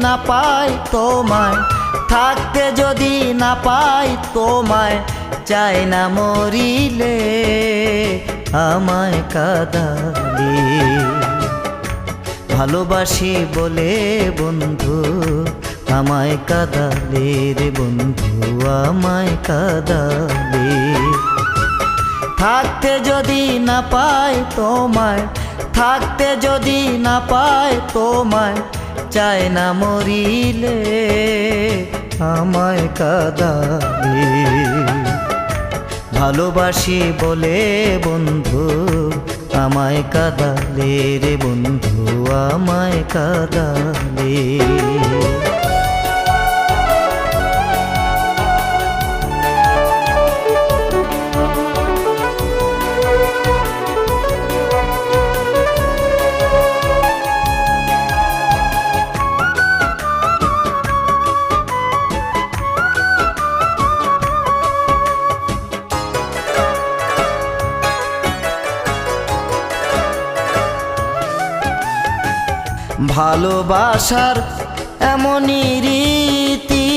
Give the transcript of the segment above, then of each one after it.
না পাই তোমায়, থাকতে যদি না পাই তোমায়, চাই না মরিলে আমায় কাঁদালে। ভালোবাসি বলে বন্ধু আমায় কাঁদালে রে বন্ধু, আমায় কাঁদালে। থাকতে যদি না পাই তোমায়, থাকতে যদি না পাই তোমায়, চাই না মরিলে আমায় কাঁদালে। ভালোবাসি বলে বন্ধু আমায় কাঁদালে রে বন্ধু, আমায় কাঁদালে। ভালোবাসার এমনই রীতি,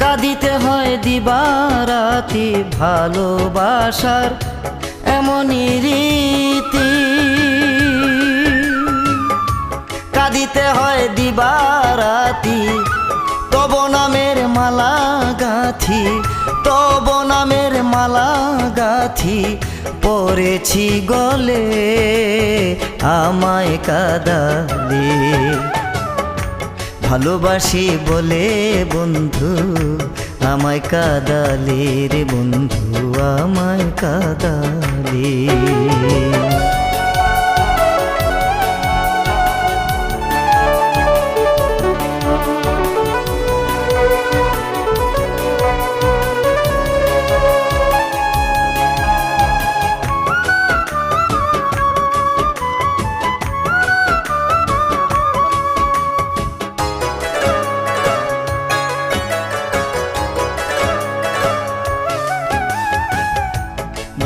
কাঁদিতে হয় দিবারাতি। ভালোবাসার এমনই রীতি, কাঁদিতে হয় দিবারাতি। তব নামের মালা গাঁথি, তব নামের মালা গাঁথি, পরেছি গলে আমায় কাঁদালে। ভালোবাসি বলে বন্ধু আমায় কাঁদালে রে বন্ধু, আমায় কাঁদালে।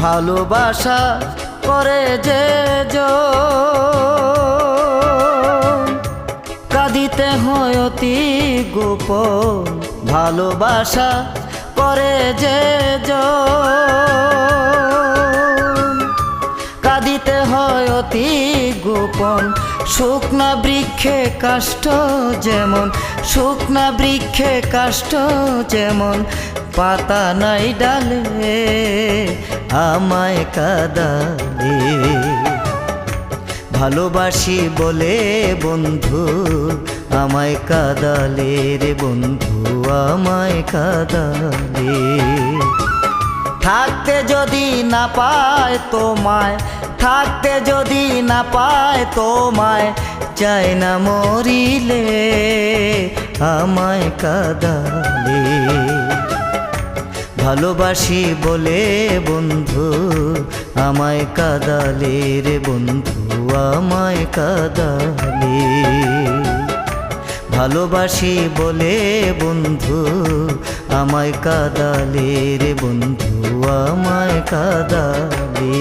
ভালোবাসা করে যে কাঁদিতে হয় অতি গোপন। ভালোবাসা করে যে কাঁদিতে হয় অতি গোপন। শুকনা বৃক্ষে কাষ্ঠ যেমন, শুকনা বৃক্ষে কাষ্ঠ যেমন, পাতা নাই ডালে আমায় কাঁদালে। ভালোবাসি বলে বন্ধু আমায় কাঁদালে রে বন্ধু, আমায় কাঁদালে। থাকতে যদি না পায় তোমায়, থাকতে যদি না পায় তোমায়, চাই না মরিলে আমায় কাঁদালে। ভালোবাসি বলে বন্ধু আমায় কাঁদালে রে বন্ধু, আমায় কাঁদালে। ভালোবাসি বলে বন্ধু আমায় কাঁদালে রে বন্ধু, আমায় কাঁদালে।